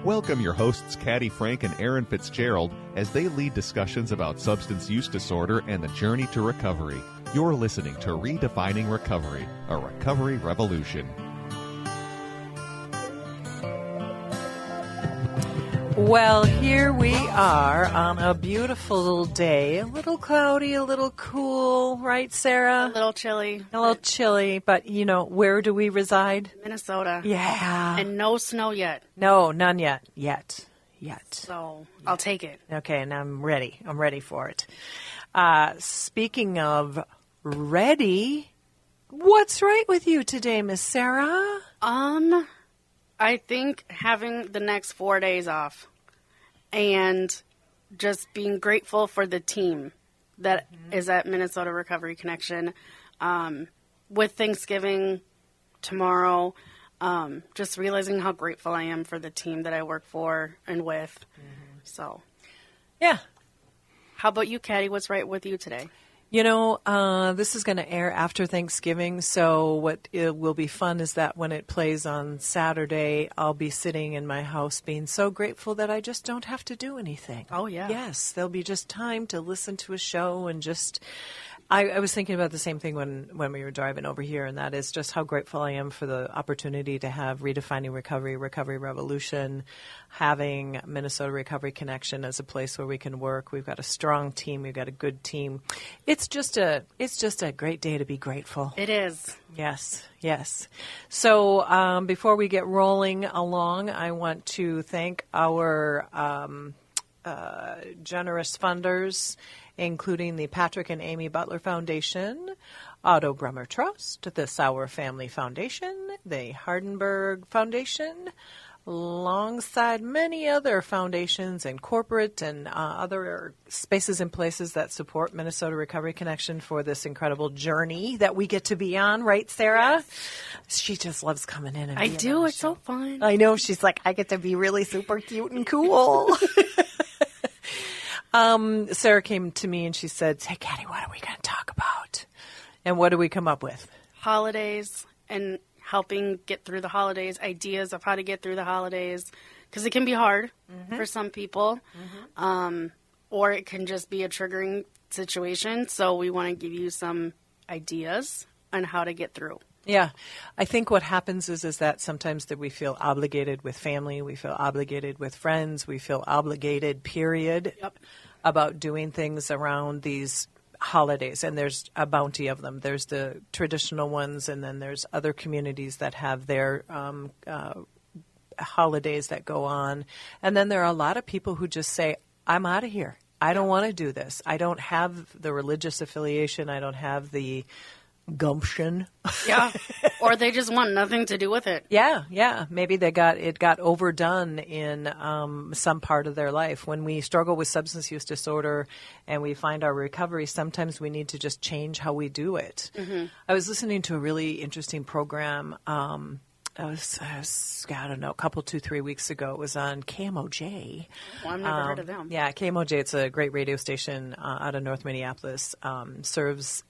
Welcome your hosts Caddy, Frink, and Aaron Fitzgerald as they lead discussions about substance use disorder and the journey to recovery. You're listening to Redefining Recovery, a recovery revolution. Well, here we are on a beautiful day. A little cloudy, a little cool, right, Sarah? A little chilly. A little chilly, but, you know, where do we reside? Minnesota. Yeah. And no snow yet. No, none yet. Yet. So I'll take it. Okay, and I'm ready. I'm ready for it. Speaking of ready, what's right with you today, Miss Sarah? I think having the next 4 days off and just being grateful for the team that is at Minnesota Recovery Connection. With Thanksgiving tomorrow, just realizing how grateful I am for the team that I work for and with. So, yeah. How about you, Caddy? What's right with you today? You know, this is going to air after Thanksgiving, so what it will be fun is that when it plays on Saturday, I'll be sitting in my house being so grateful that I just don't have to do anything. Oh, yeah. Yes, there'll be just time to listen to a show and just... I was thinking about the same thing when we were driving over here, and that is just how grateful I am for the opportunity to have Redefining Recovery, Recovery Revolution, having Minnesota Recovery Connection as a place where we can work. We've got a strong team. We've got a good team. It's just a great day to be grateful. It is. Yes. So before we get rolling along, I want to thank our generous funders, including the Patrick and Amy Butler Foundation, Otto Bremer Trust, the Sauer Family Foundation, the Hardenberg Foundation, alongside many other foundations and corporate and other spaces and places that support Minnesota Recovery Connection for this incredible journey that we get to be on, right, Sarah? Yes. She just loves coming in and I do. It's so fun. I know. She's like, I get to be really super cute and cool. Sarah came to me and she said, "Hey, Caddy, what are we going to talk about?" And what do we come up with? Holidays and helping get through the holidays, ideas of how to get through the holidays, because it can be hard for some people, or it can just be a triggering situation. So we want to give you some ideas on how to get through. Yeah. I think what happens is that sometimes that we feel obligated with family, we feel obligated with friends, we feel obligated, period, about doing things around these holidays. And there's a bounty of them. There's the traditional ones, and then there's other communities that have their holidays that go on. And then there are a lot of people who just say, I'm out of here. I don't want to do this. I don't have the religious affiliation. I don't have the gumption. Yeah. Or they just want nothing to do with it. Yeah. Maybe it got overdone in some part of their life. When we struggle with substance use disorder and we find our recovery, sometimes we need to just change how we do it. I was listening to a really interesting program. I don't know, a couple, 2-3 weeks ago. It was on KMOJ. Well, I've never heard of them. Yeah, KMOJ, it's a great radio station out of North Minneapolis, serves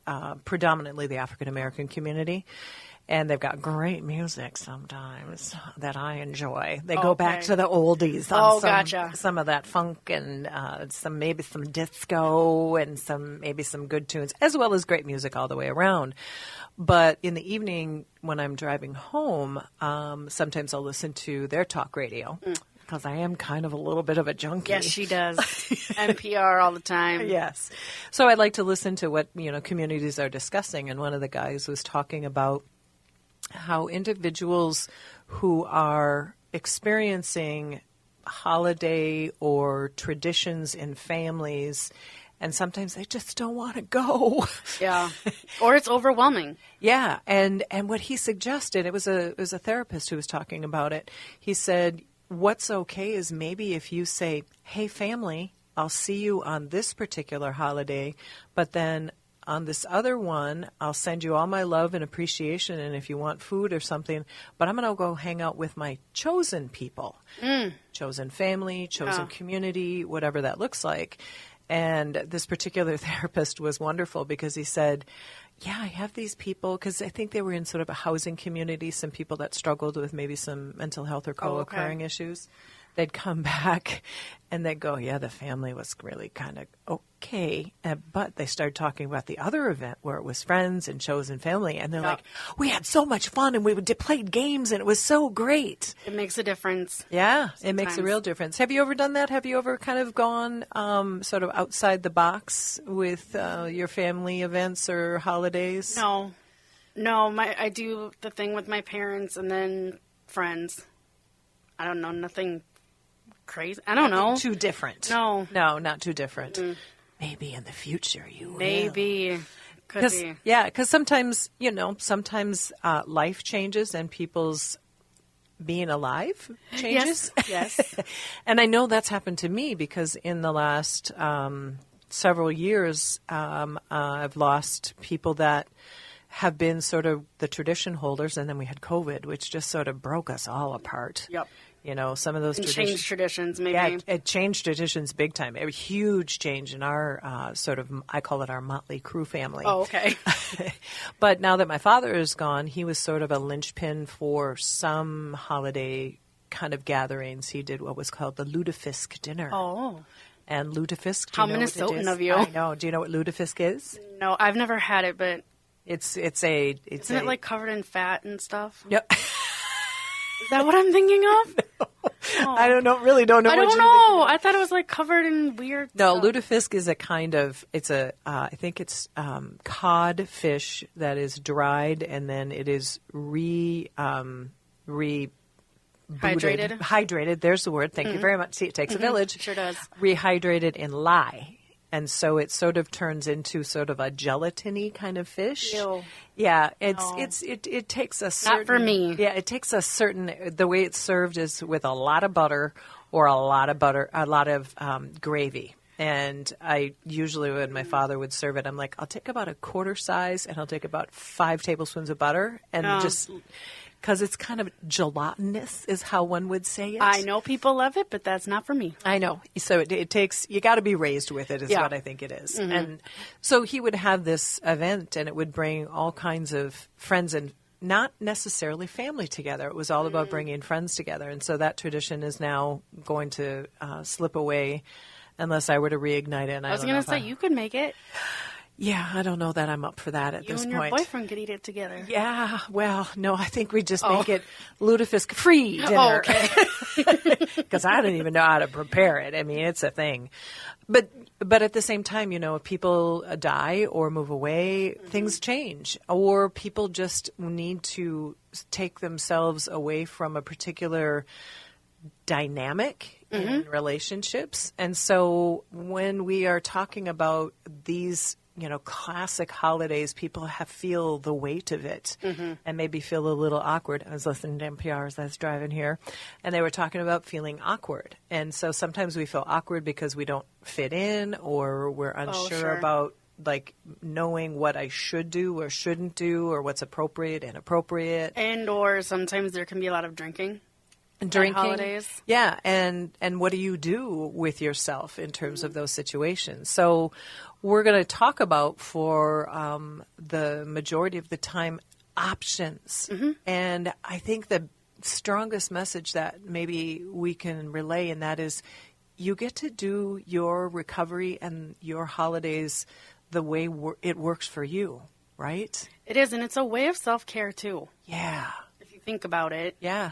predominantly the African-American community. And they've got great music sometimes that I enjoy. They go back to the oldies. Gotcha. Some of that funk and maybe some disco and maybe some good tunes, as well as great music all the way around. But in the evening when I'm driving home, sometimes I'll listen to their talk radio. Because I am kind of a little bit of a junkie. Yes, she does. NPR all the time. Yes. So I like to listen to what communities are discussing. And one of the guys was talking about how individuals who are experiencing holiday or traditions in families, and sometimes they just don't want to go. Yeah. Or it's overwhelming. Yeah. And what he suggested, it was a therapist who was talking about it. He said, what's okay is maybe if you say, hey, family, I'll see you on this particular holiday, but then on this other one, I'll send you all my love and appreciation, and if you want food or something, but I'm going to go hang out with my chosen people, chosen family, chosen community, whatever that looks like. And this particular therapist was wonderful because he said, yeah, I have these people, because I think they were in sort of a housing community, some people that struggled with maybe some mental health or co-occurring issues. they'd come back and they'd go, yeah, the family was really kind of okay. But they started talking about the other event where it was friends and chosen family. And they're like, we had so much fun and we played games and it was so great. It makes a difference. Yeah, sometimes. It makes a real difference. Have you ever done that? Have you ever kind of gone sort of outside the box with your family events or holidays? No. I do the thing with my parents and then friends. I don't know, nothing crazy. I don't know. Too different. No, not too different. Maybe in the future you will. Maybe. Could be. Yeah, because sometimes, life changes and people's being alive changes. Yes. And I know that's happened to me because in the last several years, I've lost people that have been sort of the tradition holders, and then we had COVID, which just sort of broke us all apart. Yep. Some of those traditions. Changed traditions, maybe. Yeah, it changed traditions big time. A huge change in our I call it our motley crew family. Oh, okay. But now that my father is gone, he was sort of a linchpin for some holiday kind of gatherings. He did what was called the lutefisk dinner. Oh. And lutefisk, how Minnesotan of you. I know. Do you know what lutefisk is? No, I've never had it, but Isn't it like covered in fat and stuff? Yep. Is that what I'm thinking of? No. Oh. I don't know. I don't know. I thought it was like covered in weird stuff. Lutefisk is a kind of, I think it's cod fish that is dried and then it is hydrated. There's the word. Thank you very much. See, it takes a village. Sure does. Rehydrated in lye. And so it sort of turns into sort of a gelatiny kind of fish. Ew. Yeah, it takes a certain... Not for me. Yeah, it takes a certain... The way it's served is with a lot of butter or a lot of gravy. And I usually, when my father would serve it, I'm like, I'll take about a quarter size and I'll take about 5 tablespoons of butter and just... Because it's kind of gelatinous is how one would say it. I know people love it, but that's not for me. I know. So it takes, you got to be raised with it is what I think it is. Mm-hmm. And so he would have this event and it would bring all kinds of friends and not necessarily family together. It was all about bringing friends together. And so that tradition is now going to slip away unless I were to reignite it. I was going to say, you could make it. Yeah, I don't know that I'm up for that at this point. You and your boyfriend could eat it together. Yeah, well, no, I think we just make it lutefisk-free dinner. Oh, okay. Because I don't even know how to prepare it. I mean, it's a thing. But at the same time, if people die or move away, things change. Or people just need to take themselves away from a particular dynamic in relationships. And so when we are talking about these classic holidays, people feel the weight of it and maybe feel a little awkward. I was listening to NPR as I was driving here, and they were talking about feeling awkward. And so sometimes we feel awkward because we don't fit in or we're unsure about like knowing what I should do or shouldn't do or what's appropriate, inappropriate. And or sometimes there can be a lot of drinking. Drinking, holidays. Yeah, and what do you do with yourself in terms of those situations? So we're going to talk about for the majority of the time options. And I think the strongest message that maybe we can relay in that is you get to do your recovery and your holidays the way it works for you, right? It is, and it's a way of self-care too. Yeah. If you think about it. Yeah.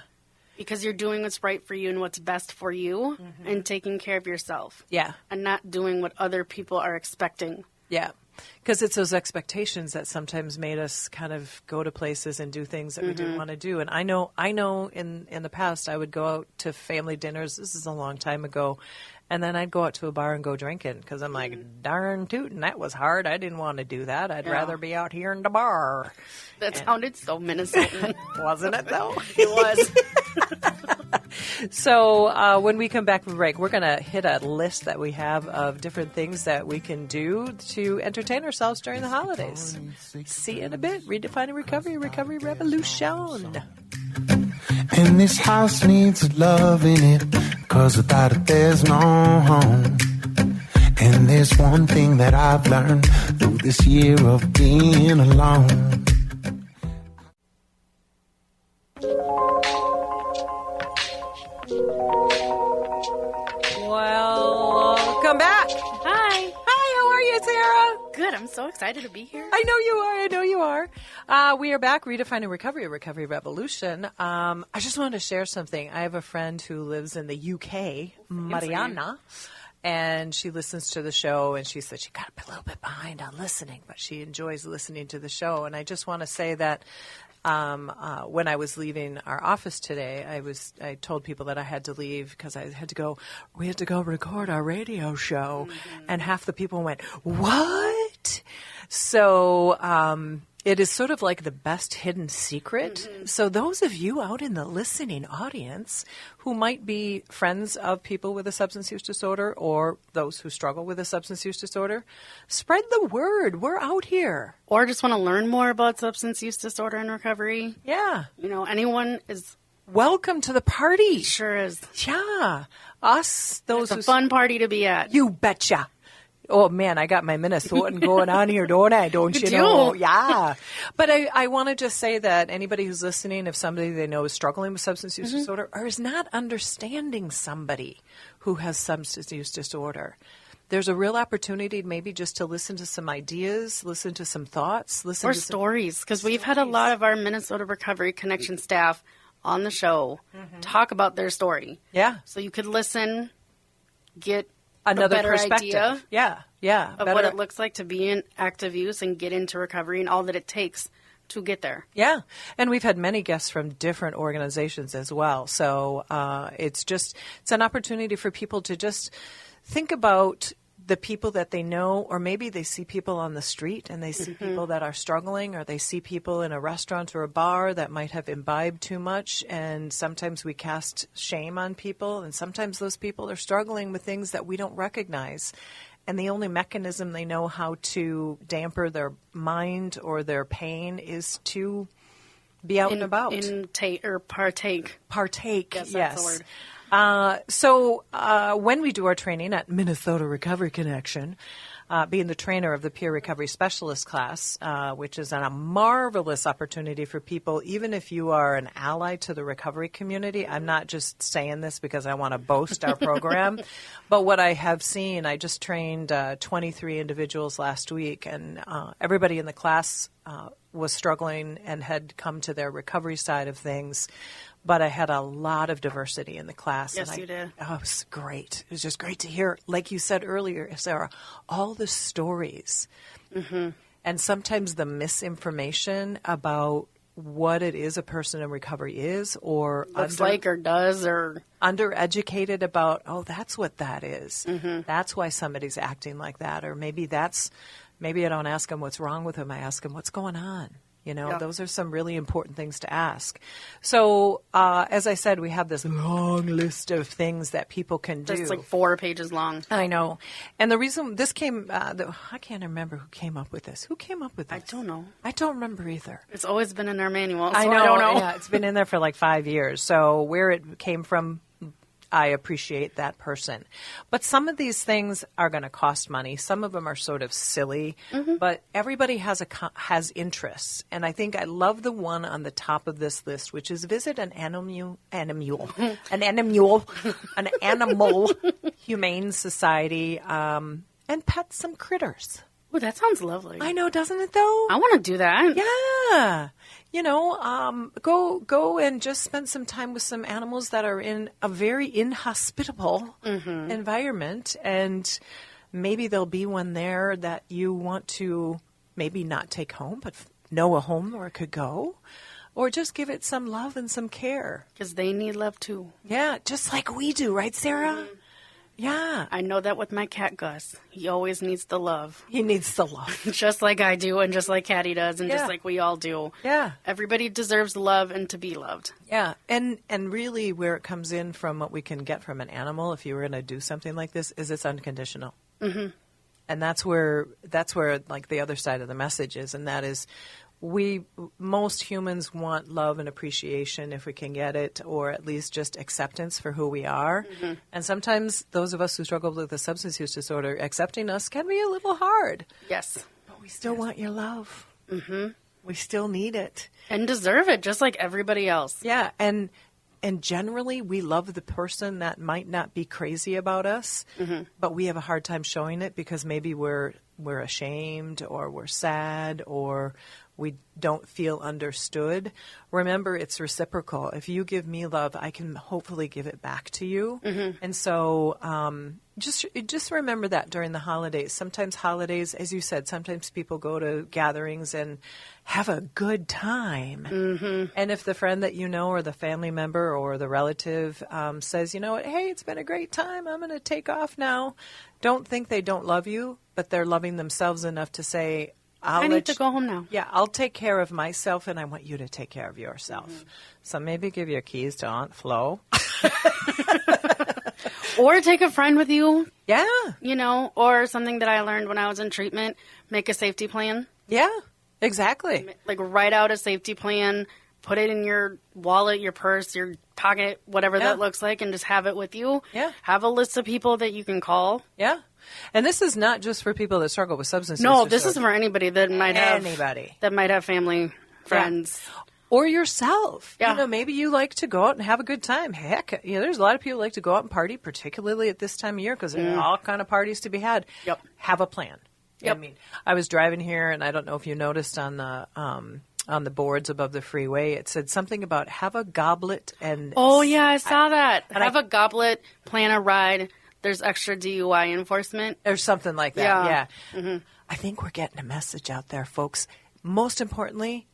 Because you're doing what's right for you and what's best for you and taking care of yourself. Yeah. And not doing what other people are expecting. Yeah. Because it's those expectations that sometimes made us kind of go to places and do things that we didn't want to do. And I know in the past I would go out to family dinners. This is a long time ago. And then I'd go out to a bar and go drinking because I'm like, darn tootin', that was hard. I didn't want to do that. I'd rather be out here in the bar. That sounded so Minnesotan. Wasn't it, though? It was. So when we come back from break, we're going to hit a list that we have of different things that we can do to entertain ourselves during the holidays. See you in a bit. Redefining Recovery, Recovery Revolution. And this house needs love in it, 'cause without it there's no home. And there's one thing that I've learned through this year of being alone. excited to be here. I know you are. I know you are. We are back, Redefining Recovery, a recovery revolution. I just wanted to share something. I have a friend who lives in the UK, Mariana, and she listens to the show, and she said she got a little bit behind on listening, but she enjoys listening to the show. And I just want to say that when I was leaving our office today, I told people that I had to leave because we had to go record our radio show. And half the people went, "What?" So, it is sort of like the best hidden secret. So those of you out in the listening audience who might be friends of people with a substance use disorder or those who struggle with a substance use disorder, spread the word. We're out here. Or just want to learn more about substance use disorder and recovery. Yeah. Anyone is... Welcome to the party. Sure is. Yeah. Us, those It's a fun party to be at. You betcha. Oh, man, I got my Minnesotan going on here, don't I? Don't you know? Yeah. But I want to just say that anybody who's listening, if somebody they know is struggling with substance use disorder or is not understanding somebody who has substance use disorder, there's a real opportunity maybe just to listen to some ideas, listen to some thoughts, listen or to stories, because we've had a lot of our Minnesota Recovery Connection staff on the show talk about their story. Yeah. So you could listen, get another a better perspective. idea Yeah. of what it looks like to be in active use and get into recovery and all that it takes to get there. Yeah. And we've had many guests from different organizations as well. So it's an opportunity for people to just think about the people that they know, or maybe they see people on the street and they see people that are struggling, or they see people in a restaurant or a bar that might have imbibed too much. And sometimes we cast shame on people, and sometimes those people are struggling with things that we don't recognize. And the only mechanism they know how to damper their mind or their pain is to be out and about. Partake. Partake, yes. That's the word. So when we do our training at Minnesota Recovery Connection, being the trainer of the peer recovery specialist class, which is a marvelous opportunity for people, even if you are an ally to the recovery community. I'm not just saying this because I want to boast our program, but what I have seen, I just trained 23 individuals last week, and everybody in the class was struggling and had come to their recovery side of things. But I had a lot of diversity in the class. Yes, you did. Oh, it was great. It was just great to hear, like you said earlier, Sarah, all the stories. And sometimes the misinformation about what it is a person in recovery is, or looks like or does, or undereducated about, oh, that's what that is. That's why somebody's acting like that. Or maybe I don't ask them what's wrong with them. I ask them what's going on. Those are some really important things to ask. So, as I said, we have this long list of things that people can do. Just like 4 pages long. I know. And the reason this came, I can't remember who came up with this. Who came up with this? I don't know. I don't remember either. It's always been in our manual, so I know. I don't know. Yeah, it's been in there for like 5 years. So where it came from, I appreciate that person. But some of these things are going to cost money. Some of them are sort of silly, but everybody has interests. And I think I love the one on the top of this list, which is visit an animal humane society, and pet some critters. Oh, that sounds lovely. I know, doesn't it though? I want to do that. Yeah. Go and just spend some time with some animals that are in a very inhospitable environment, and maybe there'll be one there that you want to maybe not take home, but know a home where it could go, or just give it some love and some care. Because they need love too. Yeah, just like we do, right, Sarah? Yeah. I know that with my cat, Gus. He always needs the love. He needs the love. Just like I do, and just like Caddy does, and just like we all do. Yeah. Everybody deserves love and to be loved. Yeah. And really where it comes in from what we can get from an animal, if you were going to do something like this, is it's unconditional. And that's where like the other side of the message is, and that is most humans want love and appreciation if we can get it, or at least just acceptance for who we are. And sometimes those of us who struggle with a substance use disorder, accepting us can be a little hard. Yes. But we still want your love. We still need it. And deserve it, just like everybody else. Yeah, and generally we love the person that might not be crazy about us, but we have a hard time showing it because maybe we're we're ashamed or we're sad or we don't feel understood, remember it's reciprocal. If you give me love, I can hopefully give it back to you. And so just remember that during the holidays. Sometimes holidays, as you said, sometimes people go to gatherings and have a good time. And if the friend that you know or the family member or the relative says, you know what, hey, it's been a great time, I'm going to take off now. Don't think they don't love you, but they're loving themselves enough to say, I need to go home now. Yeah, I'll take care of myself, and I want you to take care of yourself. So maybe give your keys to Aunt Flo. Or take a friend with you. Yeah. You know, or something that I learned when I was in treatment, make a safety plan. Yeah, exactly. Like write out a safety plan, put it in your wallet, your purse, your pocket, whatever that looks like, and just have it with you. Yeah. Have a list of people that you can call. Yeah. And this is not just for people that struggle with substance use. No, this is for anybody that might have family, friends. Yeah. Or yourself. Yeah. You know, maybe you like to go out and have a good time. Heck, you know, there's a lot of people who like to go out and party, particularly at this time of year, because there are all kind of parties to be had. Yep. Have a plan. Yep. I mean, I was driving here, and I don't know if you noticed on the boards above the freeway, it said something about have a goblet and... Oh, yeah, I saw that. Have a goblet, plan a ride. There's extra DUI enforcement. Or something like that, Yeah. I think we're getting a message out there, folks. Most importantly,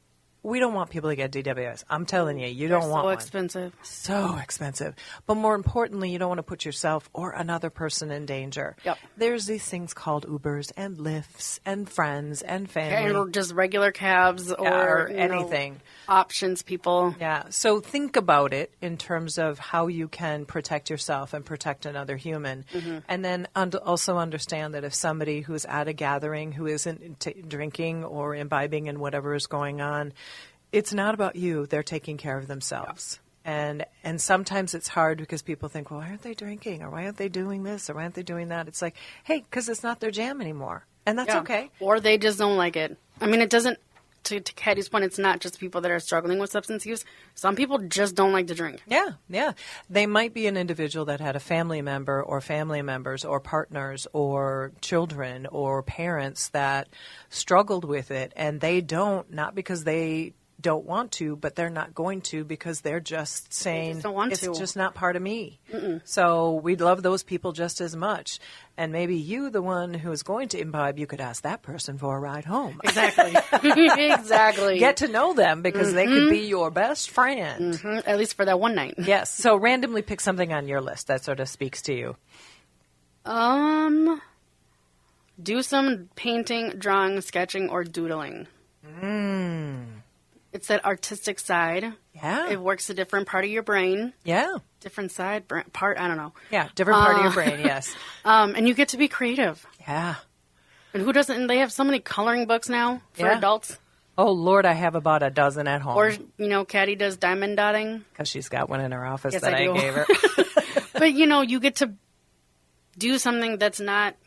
we don't want people to get DWIs. I'm telling you, you don't want so one. expensive. So expensive. But more importantly, you don't want to put yourself or another person in danger. Yep. There's these things called Ubers and Lyfts and friends and family. Or just regular cabs or anything. Options, people. Yeah. So think about it in terms of how you can protect yourself and protect another human. And then also understand that if somebody who's at a gathering who isn't drinking or imbibing in whatever is going on, it's not about you. They're taking care of themselves. Yeah. And sometimes it's hard because people think, well, why aren't they drinking? Or why aren't they doing this? Or why aren't they doing that? It's like, hey, because it's not their jam anymore. And that's okay. Or they just don't like it. I mean, it doesn't, to Caddy's point, it's not just people that are struggling with substance use. Some people just don't like to drink. Yeah, yeah. They might be an individual that had a family member or family members or partners or children or parents that struggled with it. And they don't, not because they don't want to, but they're not going to because they're just saying it's just not part of me. So we'd love those people just as much. And maybe you, the one who is going to imbibe, you could ask that person for a ride home. Exactly. Exactly. Get to know them because they could be your best friend. At least for that one night. Yes. So randomly pick something on your list that sort of speaks to you. Do some painting, drawing, sketching, or doodling. It's that artistic side. Yeah. It works a different part of your brain. Yeah. Different side, part, I don't know. Yeah, different part of your brain, yes. And you get to be creative. Yeah. And who doesn't? They have so many coloring books now for adults. Oh, Lord, I have about a dozen at home. Or, you know, Caddy does diamond dotting. Because she's got one in her office Yes, that I do. gave her. But, you know, you get to do something that's not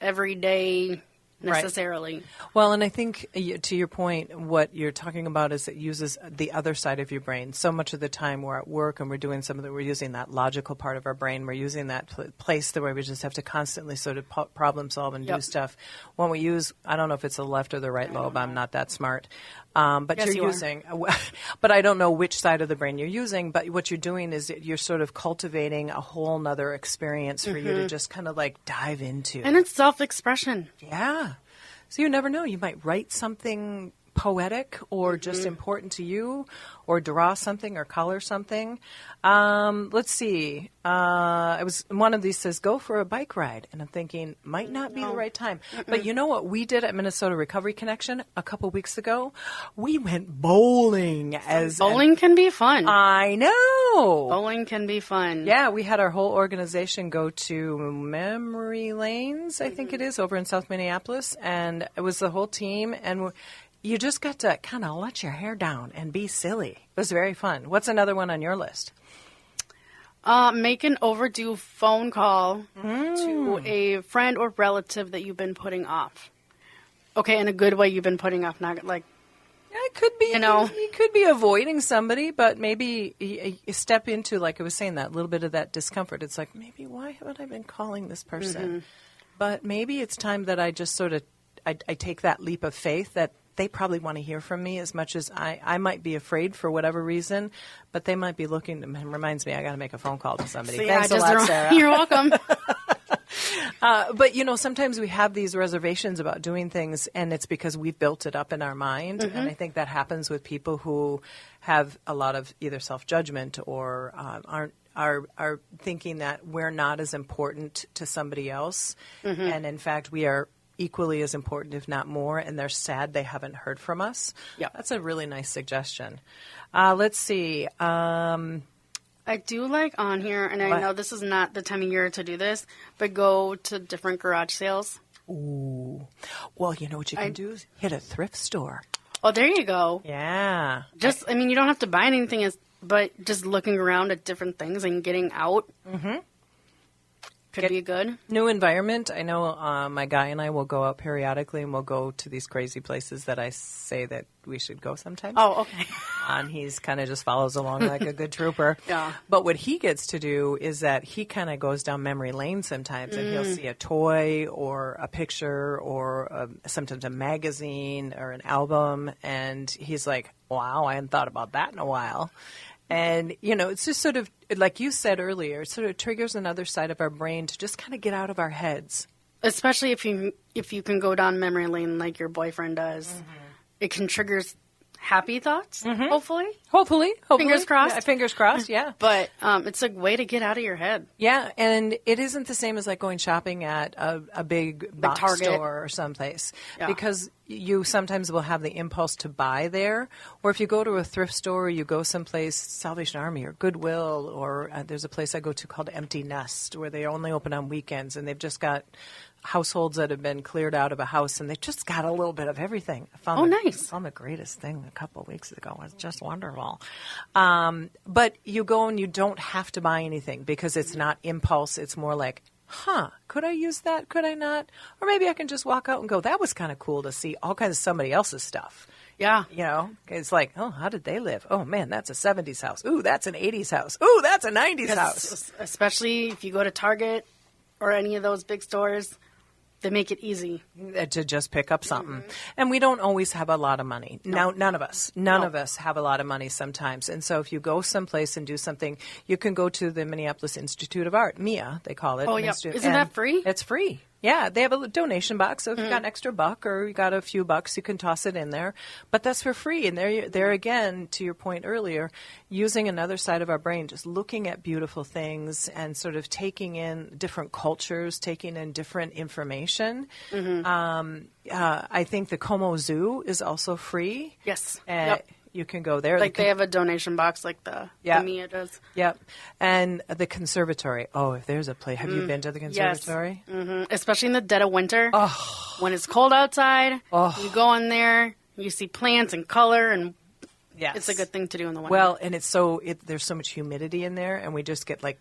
everyday necessarily. Right. Well, and I think to your point, what you're talking about is it uses the other side of your brain. So much of the time we're at work and we're doing something, we're using that logical part of our brain. We're using that place where we just have to constantly sort of problem solve and do stuff. When we use, I don't know if it's the left or the right lobe. I'm not that smart. But yes, you're using, but I don't know which side of the brain you're using. But what you're doing is you're sort of cultivating a whole nother experience for you to just kind of like dive into. And it's self-expression. Yeah. So you never know. You might write something poetic or just important to you, or draw something or color something. Let's see. It was one of these says, go for a bike ride. And I'm thinking, might not be the right time. But you know what we did at Minnesota Recovery Connection a couple weeks ago? We went bowling. Bowling can be fun. I know. Bowling can be fun. Yeah, we had our whole organization go to Memory Lanes, I think it is, over in South Minneapolis. And it was the whole team. And you just got to kind of let your hair down and be silly. It was very fun. What's another one on your list? Make an overdue phone call to a friend or relative that you've been putting off. Okay, in a good way you've been putting off, not like... Yeah, it could be, you could be avoiding somebody, but maybe you step into, like I was saying, that little bit of that discomfort. It's like, maybe why haven't I been calling this person? But maybe it's time that I just sort of I take that leap of faith that they probably want to hear from me as much as I might be afraid for whatever reason, but they might be looking. It reminds me, I got to make a phone call to somebody. So, Thanks a lot, Sarah. You're welcome. But, sometimes we have these reservations about doing things, and it's because we've built it up in our mind. And I think that happens with people who have a lot of either self-judgment or are thinking that we're not as important to somebody else. And, in fact, we are equally as important, if not more, and they're sad they haven't heard from us. Yeah. That's a really nice suggestion. Let's see. I do like on here, and I know this is not the time of year to do this, but go to different garage sales. Ooh. Well, you know what you can do is hit a thrift store. Oh, there you go. Yeah. You don't have to buy anything, but just looking around at different things and getting out. Could be good. New environment. I know my guy and I will go out periodically, and we'll go to these crazy places that I say that we should go sometimes. Oh, okay. And he's kind of just follows along like a good trooper. Yeah. But what he gets to do is that he kind of goes down memory lane sometimes, and he'll see a toy or a picture or sometimes a magazine or an album, and he's like, wow, I hadn't thought about that in a while. And, it's just sort of, like you said earlier, it sort of triggers another side of our brain to just kind of get out of our heads. Especially if you can go down memory lane like your boyfriend does. It can trigger happy thoughts, hopefully. Hopefully. Fingers crossed. Yeah, fingers crossed, yeah. But it's a way to get out of your head. Yeah, and it isn't the same as like going shopping at a big box Target store or someplace. Yeah. Because you sometimes will have the impulse to buy there. Or if you go to a thrift store, or you go someplace, Salvation Army or Goodwill, or there's a place I go to called Empty Nest where they only open on weekends, and they've just got households that have been cleared out of a house, and they just got a little bit of everything. Nice. I found the greatest thing a couple of weeks ago. It was just wonderful. But you go and you don't have to buy anything because it's not impulse. It's more like, could I use that? Could I not? Or maybe I can just walk out and go, that was kind of cool to see all kinds of somebody else's stuff. Yeah. It's like, oh, how did they live? Oh, man, that's a 70s house. Ooh, that's an 80s house. Ooh, that's a 90s house. Especially if you go to Target or any of those big stores. They make it easy. To just pick up something. And we don't always have a lot of money. No. Now, none of us have a lot of money sometimes. And so if you go someplace and do something, you can go to the Minneapolis Institute of Art, MIA, they call it. Oh, yeah. Isn't that free? It's free. Yeah, they have a donation box, so if you got an extra buck or you got a few bucks, you can toss it in there. But that's for free. And there again, to your point earlier, using another side of our brain, just looking at beautiful things and sort of taking in different cultures, taking in different information. I think the Como Zoo is also free. Yes. You can go there. Like they have a donation box like the MIA does. Yep. And the conservatory. Oh, if there's a place. Have you been to the conservatory? Yes. Especially in the dead of winter. Oh. When it's cold outside, you go in there, you see plants and color, and it's a good thing to do in the winter. Well, and there's so much humidity in there, and we just get like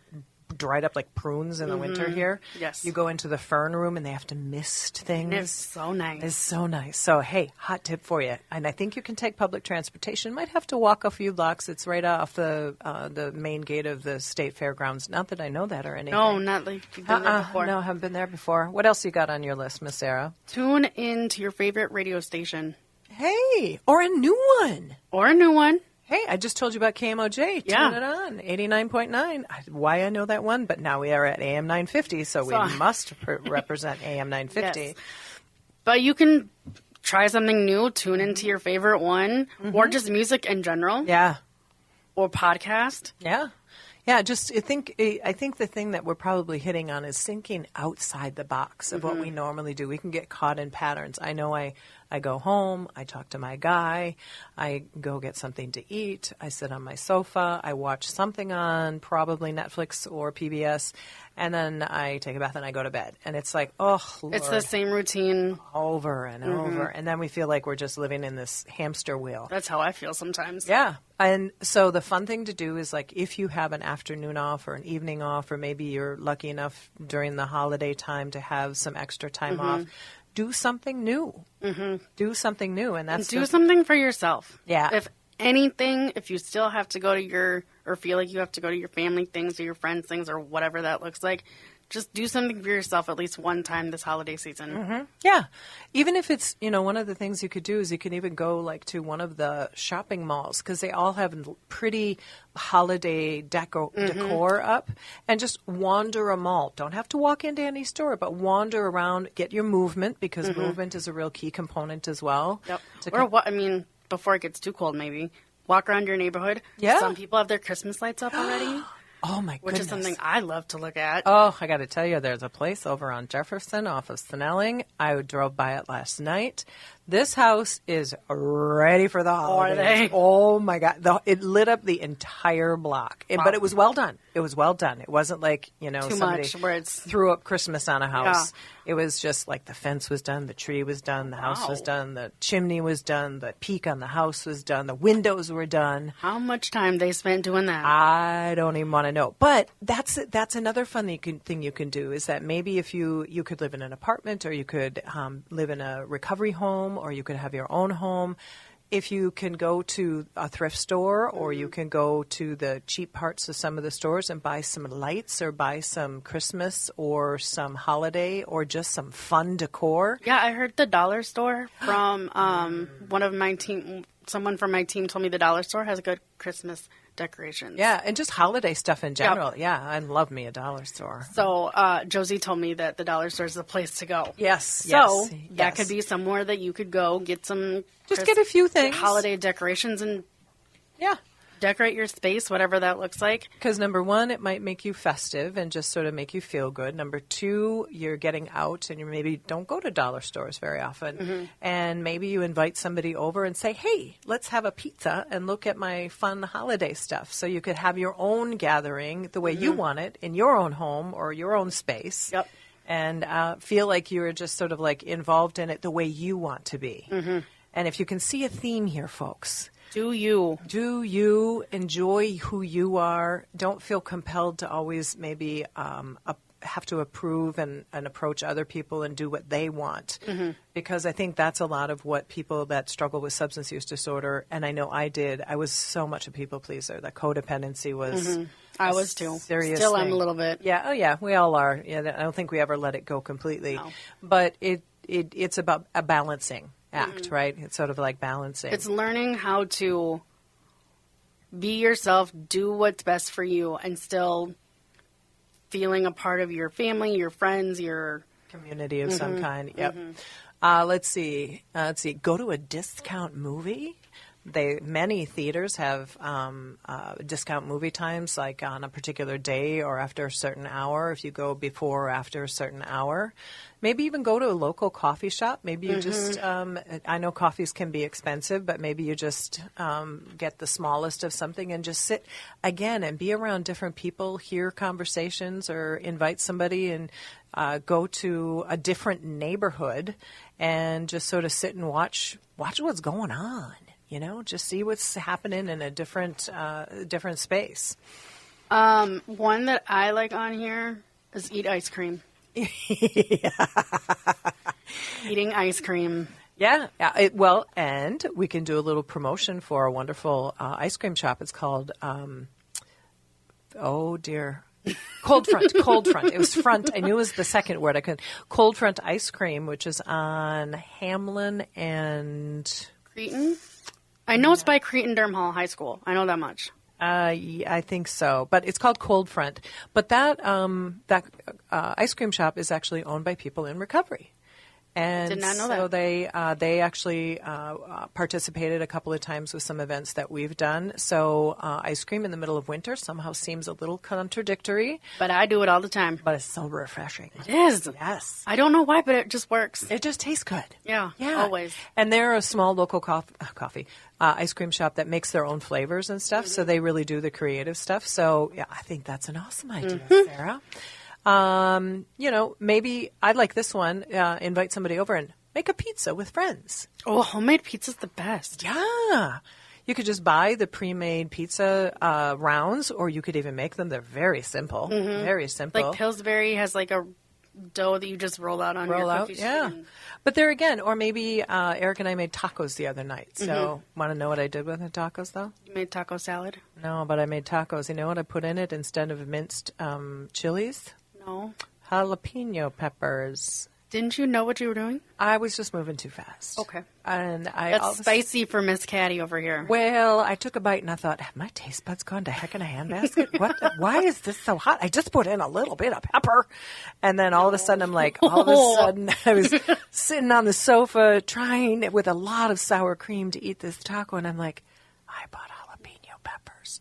dried up like prunes in the winter here. Yes. You go into the fern room and they have to mist things. It's so nice. It's so nice. So, hey, hot tip for you. And I think you can take public transportation. Might have to walk a few blocks. It's right off the main gate of the state fairgrounds. Not that I know that or anything. No, not like you've been there before. No, I haven't been there before. What else you got on your list, Miss Sarah? Tune in to your favorite radio station. Hey, or a new one. Hey, I just told you about KMOJ. Turn it on. 89.9. Why I know that one, but now we are at AM 950, so we must represent AM 950. Yes. But you can try something new, tune into your favorite one, or just music in general. Yeah. Or podcast. Yeah. Yeah, I think the thing that we're probably hitting on is thinking outside the box of what we normally do. We can get caught in patterns. I know I go home, I talk to my guy, I go get something to eat, I sit on my sofa, I watch something on probably Netflix or PBS, and then I take a bath and I go to bed. And it's like, oh, Lord. It's the same routine. Over and over. And then we feel like we're just living in this hamster wheel. That's how I feel sometimes. Yeah. And so the fun thing to do is like if you have an afternoon off or an evening off, or maybe you're lucky enough during the holiday time to have some extra time off, do something new. Do something new. And do something for yourself. Yeah. If anything, if you still have to go to or feel like you have to go to your family things or your friends things or whatever that looks like, just do something for yourself at least one time this holiday season. Mm-hmm. Yeah. Even if it's, one of the things you could do is you can even go like to one of the shopping malls because they all have pretty holiday decor up, and just wander a mall. Don't have to walk into any store, but wander around, get your movement, because movement is a real key component as well. Yep. Or what, before it gets too cold, maybe walk around your neighborhood. Yeah. Some people have their Christmas lights up already. Oh, my goodness. Which is something I love to look at. Oh, I got to tell you, there's a place over on Jefferson off of Snelling. I drove by it last night. This house is ready for the holidays. Oh, my God. It lit up the entire block. But it was well done. It was well done. It wasn't like, Too somebody much where it's threw up Christmas on a house. Yeah. It was just like the fence was done, the tree was done, the house was done, the chimney was done, the peak on the house was done, the windows were done. How much time they spent doing that? I don't even want to know. But that's another fun thing you can do is that maybe if you could live in an apartment, or you could live in a recovery home, or you could have your own home. If you can go to a thrift store, or you can go to the cheap parts of some of the stores and buy some lights, or buy some Christmas or some holiday or just some fun decor. Yeah, I heard the dollar store from one of my team. Someone from my team told me the dollar store has a good Christmas decorations. Yeah, and just holiday stuff in general. Yep. Yeah, I love me a dollar store. So Josie told me that the dollar store is the place to go. Yes. So that could be somewhere that you could go get some. Just get a few things. Holiday decorations and decorate your space, whatever that looks like. Because number one, it might make you festive and just sort of make you feel good. Number two, you're getting out and you maybe don't go to dollar stores very often. Mm-hmm. And maybe you invite somebody over and say, hey, let's have a pizza and look at my fun holiday stuff. So you could have your own gathering the way you want it in your own home or your own space. Yep. And feel like you're just sort of like involved in it the way you want to be. Mm-hmm. And if you can see a theme here, folks. Do you enjoy who you are? Don't feel compelled to always maybe have to approve and approach other people and do what they want. Mm-hmm. Because I think that's a lot of what people that struggle with substance use disorder, and I know I did, I was so much a people pleaser. That codependency was... Mm-hmm. I was too. Serious Still thing. I'm a little bit. Yeah, oh yeah, we all are. Yeah, I don't think we ever let it go completely. No. But it's about a balancing act, right? It's sort of like balancing. It's learning how to be yourself, do what's best for you, and still feeling a part of your family, your friends, your community of some kind. Yep. Mm-hmm. Let's see. Go to a discount movie. Many theaters have discount movie times, like on a particular day or after a certain hour. If you go before or after a certain hour, maybe even go to a local coffee shop. Maybe you just, I know coffees can be expensive, but maybe you just get the smallest of something and just sit again and be around different people, hear conversations, or invite somebody and go to a different neighborhood and just sort of sit and watch what's going on. Just see what's happening in a different space. One that I like on here is eat ice cream. Eating ice cream. Yeah. And we can do a little promotion for a wonderful ice cream shop. It's called, Cold Front. It was front. I knew it was the second word. I couldn't. Cold Front Ice Cream, which is on Hamlin and Cretin. I know it's by Cretin-Derm Hall High School. I know that much. I think so, but it's called Cold Front. But that ice cream shop is actually owned by people in recovery. And did not know so that. they actually participated a couple of times with some events that we've done. So ice cream in the middle of winter somehow seems a little contradictory. But I do it all the time. But it's so refreshing. It is. Yes. I don't know why, but it just works. It just tastes good. Yeah, always. And they're a small local ice cream shop that makes their own flavors and stuff. Mm-hmm. So they really do the creative stuff. So yeah, I think that's an awesome idea, Sarah. Maybe I'd like this one, invite somebody over and make a pizza with friends. Oh, homemade pizza's the best. Yeah. You could just buy the pre-made pizza rounds, or you could even make them. They're very simple. Mm-hmm. Very simple. Like Pillsbury has like a dough that you just roll out on your cookie sheet. Yeah. But there again, or maybe Eric and I made tacos the other night. So want to know what I did with the tacos, though? You made taco salad? No, but I made tacos. You know what I put in it instead of minced chilies? No. jalapeno peppers. Didn't you know what you were doing? I was just moving too fast. Okay. And That's spicy for Miss Caddy over here. Well, I took a bite and I thought, have my taste buds gone to heck in a handbasket? Why is this so hot? I just put in a little bit of pepper. And then all of a sudden, I'm like, I was sitting on the sofa trying with a lot of sour cream to eat this taco. And I'm like, I bought jalapeno peppers.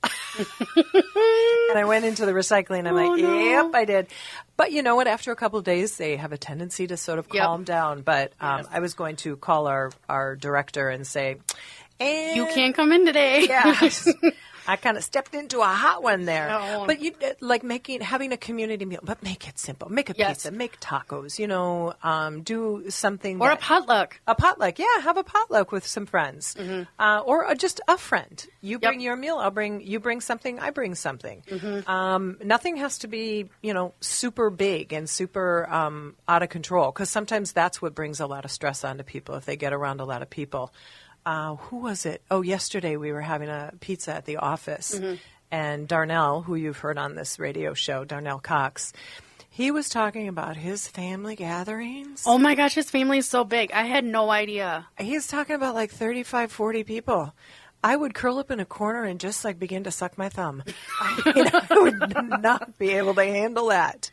And I went into the recycling. And I'm like, yep, I did. But you know what? After a couple of days, they have a tendency to sort of calm down. But I was going to call our director and say, you can't come in today. Yeah. I kind of stepped into a hot one there. Oh. But you like having a community meal, but make it simple. Make a pizza, make tacos, do something. Or a potluck. A potluck, yeah. Have a potluck with some friends. Mm-hmm. Or just a friend. You bring your meal, you bring something, I bring something. Mm-hmm. Nothing has to be, super big and super out of control, because sometimes that's what brings a lot of stress onto people if they get around a lot of people. Who was it? Oh, yesterday we were having a pizza at the office, and Darnell, who you've heard on this radio show, Darnell Cox, he was talking about his family gatherings. Oh my gosh, his family is so big. I had no idea. He's talking about like 35, 40 people. I would curl up in a corner and just begin to suck my thumb. I would not be able to handle that.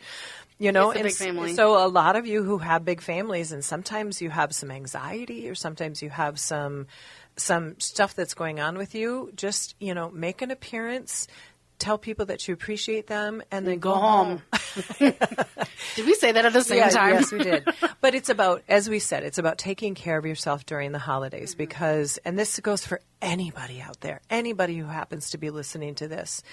It's a big family. So a lot of you who have big families, and sometimes you have some anxiety, or sometimes you have some stuff that's going on with you, just, make an appearance, tell people that you appreciate them, and then go home. Did we say that at the same time? Yes, we did. But it's about, as we said, it's about taking care of yourself during the holidays, because, and this goes for anybody out there, anybody who happens to be listening to this.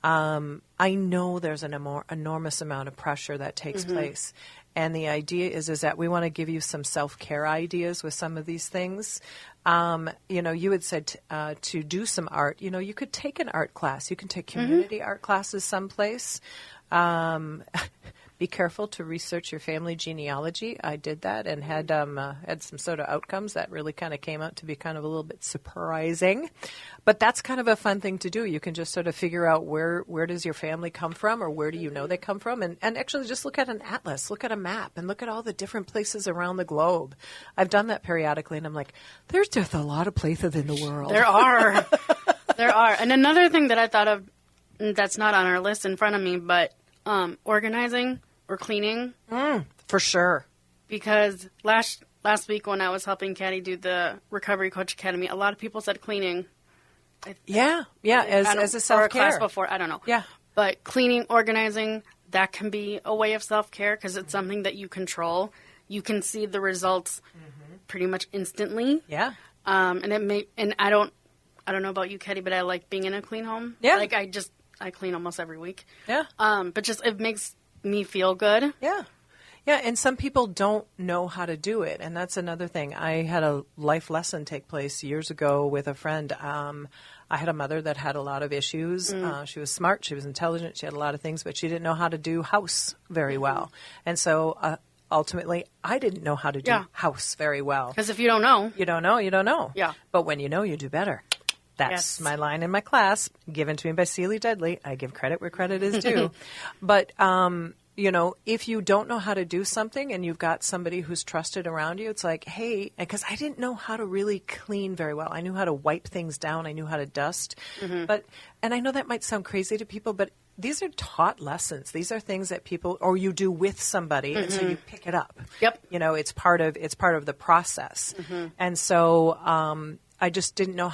I know there's an enormous amount of pressure that takes place. And the idea is that we want to give you some self-care ideas with some of these things. You had said to do some art. You could take an art class. You can take community art classes someplace. Be careful to research your family genealogy. I did that and had some sort of outcomes that really kind of came out to be kind of a little bit surprising. But that's kind of a fun thing to do. You can just sort of figure out where does your family come from, or where do you know they come from, and actually just look at an atlas, look at a map, and look at all the different places around the globe. I've done that periodically, and I'm like, there's just a lot of places in the world. There are. There are. And another thing that I thought of that's not on our list in front of me, but organizing or cleaning. For sure. Because last week when I was helping Caddy do the Recovery Coach Academy, a lot of people said cleaning. Yeah, as a self-care. Or a class before, I don't know. Yeah. But cleaning, organizing, that can be a way of self-care because it's something that you control. You can see the results pretty much instantly. Yeah. And I don't know about you, Caddy, but I like being in a clean home. Yeah. Like I clean almost every week. Yeah. But just it makes me feel good. Yeah. Yeah, and some people don't know how to do it, and that's another thing. I had a life lesson take place years ago with a friend. I had a mother that had a lot of issues. She was smart, she was intelligent, she had a lot of things, but she didn't know how to do house very well. And so ultimately, I didn't know how to do house very well. Because if you don't know. You don't know, you don't know. Yeah. But when you know, you do better. That's my line in my class, given to me by Celie Dudley. I give credit where credit is due. But, if you don't know how to do something and you've got somebody who's trusted around you, it's like, hey, because I didn't know how to really clean very well. I knew how to wipe things down. I knew how to dust. And I know that might sound crazy to people, but these are taught lessons. These are things that people, or you do with somebody, and so you pick it up. Yep. It's part of the process. And so I just didn't know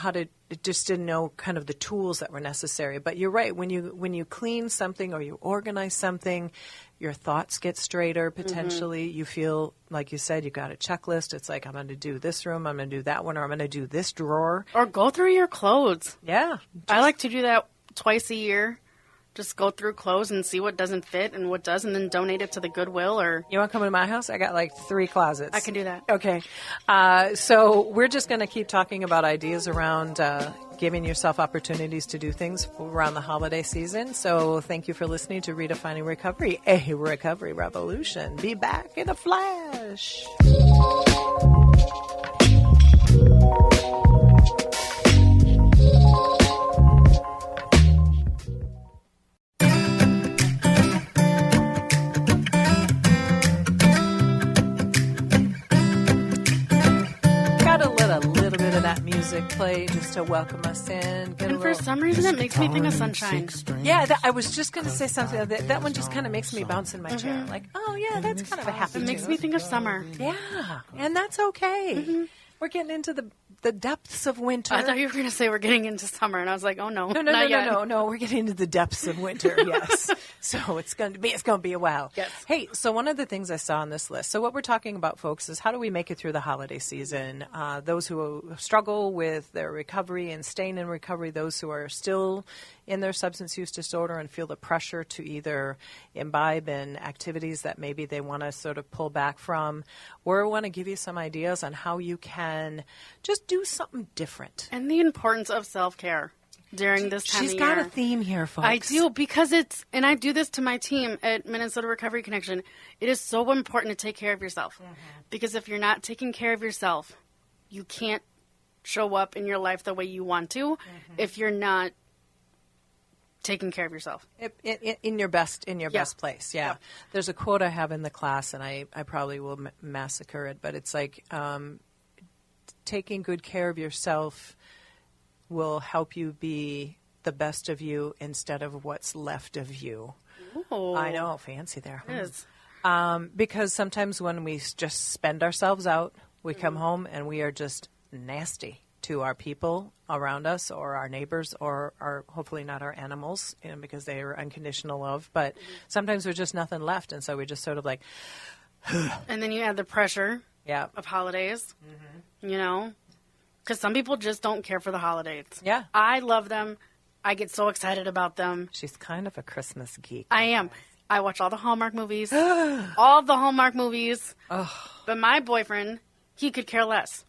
kind of the tools that were necessary. But you're right. When you clean something or you organize something, your thoughts get straighter potentially. You feel, like you said, you got a checklist. It's like, I'm going to do this room, I'm going to do that one, or I'm going to do this drawer. Or go through your clothes. Yeah. I like to do that twice a year. Just go through clothes and see what doesn't fit and what does, and then donate it to the Goodwill. Or you want to come to my house? I got like 3 closets. I can do that. Okay. So we're just going to keep talking about ideas around giving yourself opportunities to do things around the holiday season. So thank you for listening to Redefining Recovery, a recovery revolution. Be back in a flash. just to welcome us in. And for some reason, it makes me think of Sunshine. Yeah, I was just going to say something. That one just kind of makes me bounce in my chair. Like, oh, yeah, that's kind of a happy It makes tune. me think of summer. Yeah, and that's okay. We're getting into the depths of winter. I thought you were going to say we're getting into summer, and I was like, oh, no. No. We're getting into the depths of winter, yes. So it's going to be a while. Yes. Hey, so one of the things I saw on this list, so what we're talking about, folks, is how do we make it through the holiday season? Those who struggle with their recovery and staying in recovery, those who are still in their substance use disorder and feel the pressure to either imbibe in activities that maybe they want to sort of pull back from. We want to give you some ideas on how you can just do something different. And the importance of self-care during this time of year. She's got a theme here, folks. I do, because and I do this to my team at Minnesota Recovery Connection. It is so important to take care of yourself. Because if you're not taking care of yourself, you can't show up in your life the way you want to if you're not taking care of yourself. In your best place, yeah. Yep. There's a quote I have in the class, and I probably will massacre it, but it's like, taking good care of yourself will help you be the best of you instead of what's left of you. Ooh. I know, fancy there. It is. Because sometimes when we just spend ourselves out, we come home and we are just nasty to our people around us or our neighbors or our, hopefully not our animals, because they are unconditional love. But sometimes there's just nothing left, and so we just sort of like... And then you add the pressure of holidays, because some people just don't care for the holidays. Yeah. I love them. I get so excited about them. She's kind of a Christmas geek. I am. I watch all the Hallmark movies. All the Hallmark movies. But my boyfriend, he could care less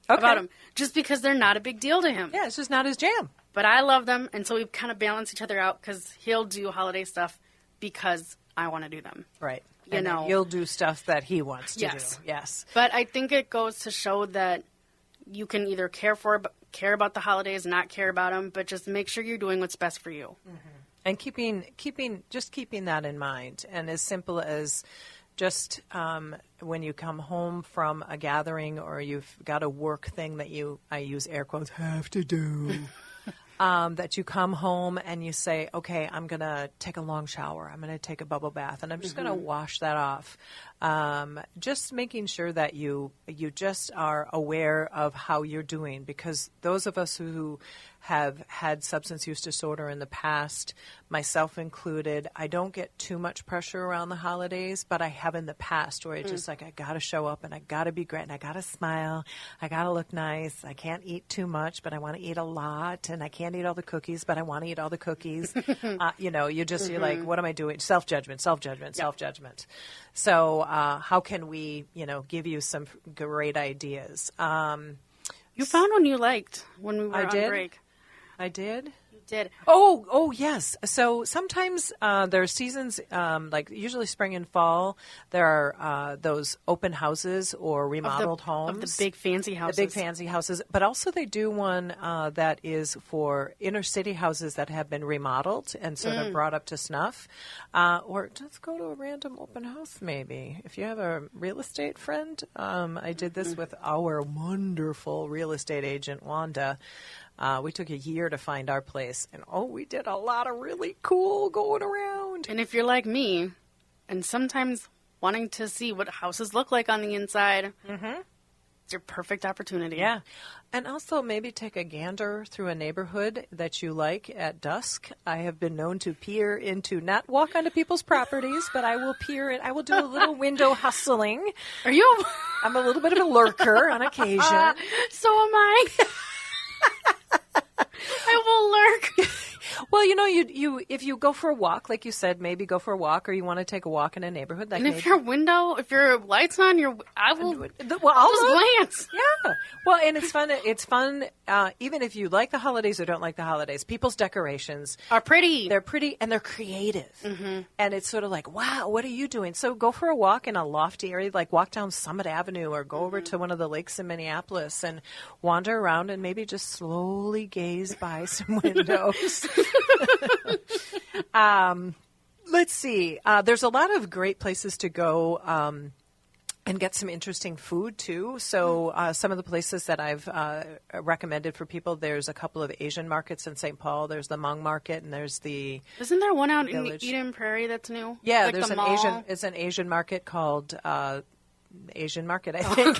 about them. Just because they're not a big deal to him. Yeah, it's just not his jam. But I love them, and so we kind of balance each other out, because he'll do holiday stuff because I want to do them. Right. And you'll do stuff that he wants to do. Yes. But I think it goes to show that you can either care about the holidays, not care about them, but just make sure you're doing what's best for you. And keeping that in mind. And as simple as just when you come home from a gathering or you've got a work thing that I use air quotes, have to do. That you come home and you say, okay, I'm going to take a long shower. I'm going to take a bubble bath, and I'm just going to wash that off. Just making sure that you just are aware of how you're doing, because those of us who have had substance use disorder in the past, myself included, I don't get too much pressure around the holidays, but I have in the past where it's just like, I got to show up and I got to be great and I got to smile. I got to look nice. I can't eat too much, but I want to eat a lot, and I can't eat all the cookies, but I want to eat all the cookies. You're like, what am I doing? Self-judgment. So how can we, give you some great ideas? You found one you liked when we were on break. I did? You did. Oh, yes. So sometimes there are seasons, like usually spring and fall, there are those open houses or remodeled homes. Of the big fancy houses. The big fancy houses. But also they do one that is for inner city houses that have been remodeled and sort of brought up to snuff. Or just go to a random open house maybe. If you have a real estate friend, I did this with our wonderful real estate agent, Wanda. We took a year to find our place, and we did a lot of really cool going around. And if you're like me, and sometimes wanting to see what houses look like on the inside, it's your perfect opportunity. Yeah. And also maybe take a gander through a neighborhood that you like at dusk. I have been known to peer into, not walk onto people's properties, but I will peer in. I will do a little window hustling. Are you? I'm a little bit of a lurker on occasion. So am I. I will lurk. Well, you if you go for a walk, like you said, maybe go for a walk, or you want to take a walk in a neighborhood. Like, and if your lights on, I will. I'll just glance. Yeah. Well, and it's fun. It's fun, even if you like the holidays or don't like the holidays. People's decorations are pretty. They're pretty and they're creative. And it's sort of like, wow, what are you doing? So go for a walk in a lofty area, like walk down Summit Avenue or go over to one of the lakes in Minneapolis and wander around and maybe just slowly gaze by some windows. Let's see. There's a lot of great places to go. and get some interesting food too. So some of the places that I've recommended for people, there's a couple of Asian markets in St. Paul. There's the Hmong Market, and there's the Isn't there one out Village. in Eden Prairie that's new? Yeah, like there's the an mall? Asian market called Asian Market, I think.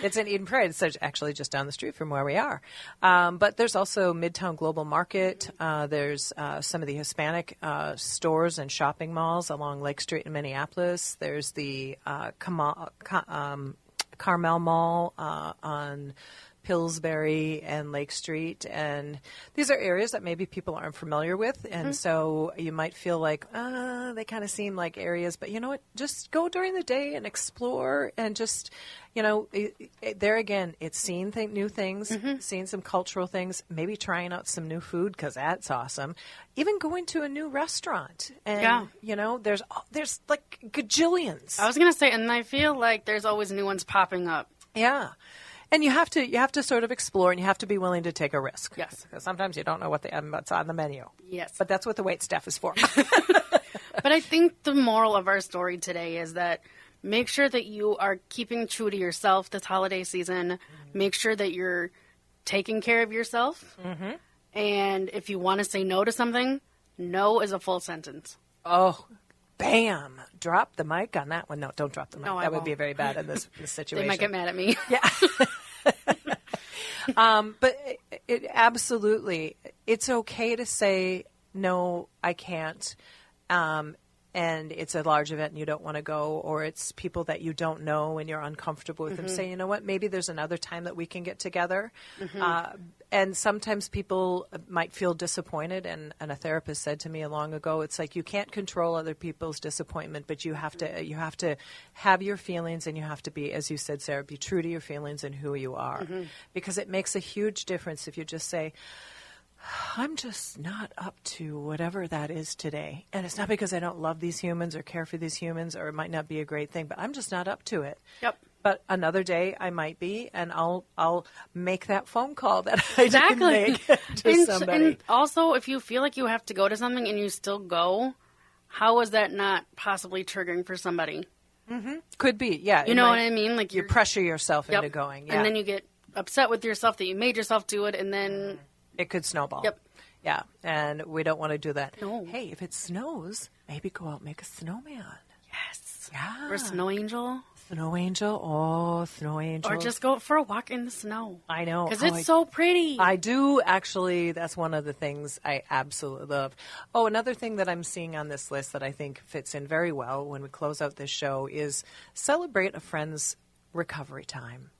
It's in Eden Prairie. It's actually just down the street from where we are. But there's also Midtown Global Market. There's some of the Hispanic stores and shopping malls along Lake Street in Minneapolis. There's the Carmel Mall on Pillsbury and Lake Street, and these are areas that maybe people aren't familiar with, and so you might feel like they kind of seem like areas, but you know what, just go during the day and explore, and just, you know, there again, it's seeing new things, seeing some cultural things, maybe trying out some new food, because that's awesome, even going to a new restaurant, and you know, there's like gajillions. I was gonna say, and I feel like there's always new ones popping up. Yeah. And you have to sort of explore, and you have to be willing to take a risk. Yes. Because sometimes you don't know what's on the menu. Yes. But that's what the wait staff is for. But I think the moral of our story today is that make sure that you are keeping true to yourself this holiday season. Make sure that you're taking care of yourself. And if you want to say no to something, no is a full sentence. Oh, bam. Drop the mic on that one. No, don't drop the mic. No, I that would won't. be very bad in this situation. They might get mad at me. Yeah. But it absolutely, it's okay to say, no, I can't. And it's a large event and you don't want to go, or it's people that you don't know and you're uncomfortable with them. Say, you know what, maybe there's another time that we can get together. And sometimes people might feel disappointed, and a therapist said to me long ago, it's like you can't control other people's disappointment, but you have to have your feelings, and you have to be, as you said, Sarah, be true to your feelings and who you are. Because it makes a huge difference if you just say, I'm just not up to whatever that is today. And it's not because I don't love these humans or care for these humans, or it might not be a great thing, but I'm just not up to it. Yep. But another day I might be, and I'll make that phone call that I didn't make to somebody. And also, if you feel like you have to go to something and you still go, how is that not possibly triggering for somebody? Could be, yeah. You know what I mean? Like you pressure yourself into going. Yeah. And then you get upset with yourself that you made yourself do it, and then it could snowball. Yep. Yeah, and we don't want to do that. No. Hey, if it snows, maybe go out and make a snowman. yes, Yeah. or snow angel, Snow angel. Oh, snow angel. or just go for a walk in the snow. I know. Because it's so pretty. I do actually. That's one of the things I absolutely love. Oh, another thing that I'm seeing on this list that I think fits in very well when we close out this show is celebrate a friend's recovery time.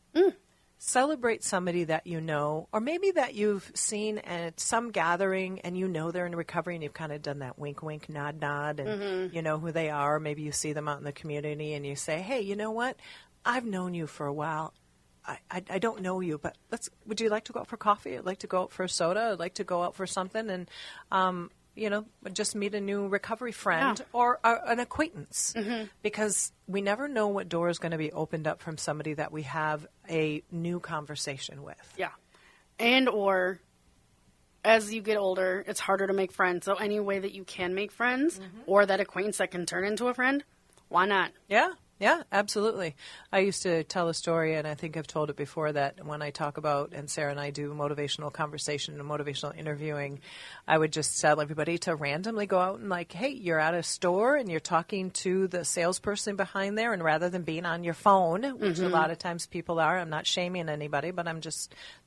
Celebrate somebody that you know, or maybe that you've seen at some gathering and you know they're in recovery, and you've kind of done that wink, wink, nod, nod, and you know who they are. Maybe you see them out in the community and you say, hey, you know what? I've known you for a while. I don't know you, but would you like to go out for coffee? I'd like to go out for a soda. I'd like to go out for something, and you know, just meet a new recovery friend or an acquaintance, because we never know what door is going to be opened up from somebody that we have a new conversation with. Yeah. And or as you get older, it's harder to make friends. So any way that you can make friends or that acquaintance that can turn into a friend, why not? Yeah. Yeah, absolutely. I used to tell a story, and I think I've told it before, that when I talk about, and Sarah and I do motivational conversation and motivational interviewing, I would just tell everybody to randomly go out and like, hey, you're at a store and you're talking to the salesperson behind there, and rather than being on your phone, which a lot of times people are, I'm not shaming anybody, but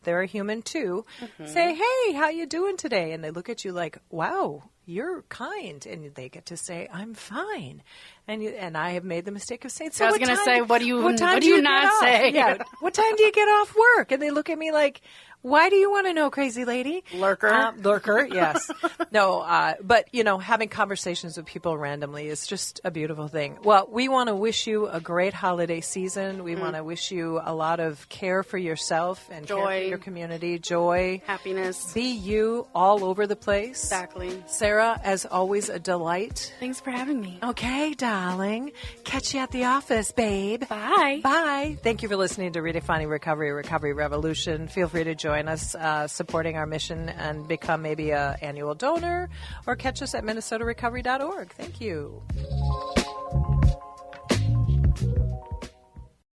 they're a human too, say, hey, how you doing today? And they look at you like, wow, you're kind, and they get to say, I'm fine. And I have made the mistake of saying, so I was going to say, what do you not say? Yeah. What time do you get off work? And they look at me like, why do you want to know, crazy lady? Lurker. Lurker, yes. No, but, you know, having conversations with people randomly is just a beautiful thing. Well, we want to wish you a great holiday season. We want to wish you a lot of care for yourself and Joy. care for your community, joy. Happiness. Be you all over the place. Exactly. Sarah, as always, a delight. Thanks for having me. Okay, darling. Catch you at the office, babe. Bye. Bye. Thank you for listening to Redefining Recovery, Recovery Revolution. Feel free to join us supporting our mission and become maybe an annual donor, or catch us at minnesotarecovery.org. Thank you.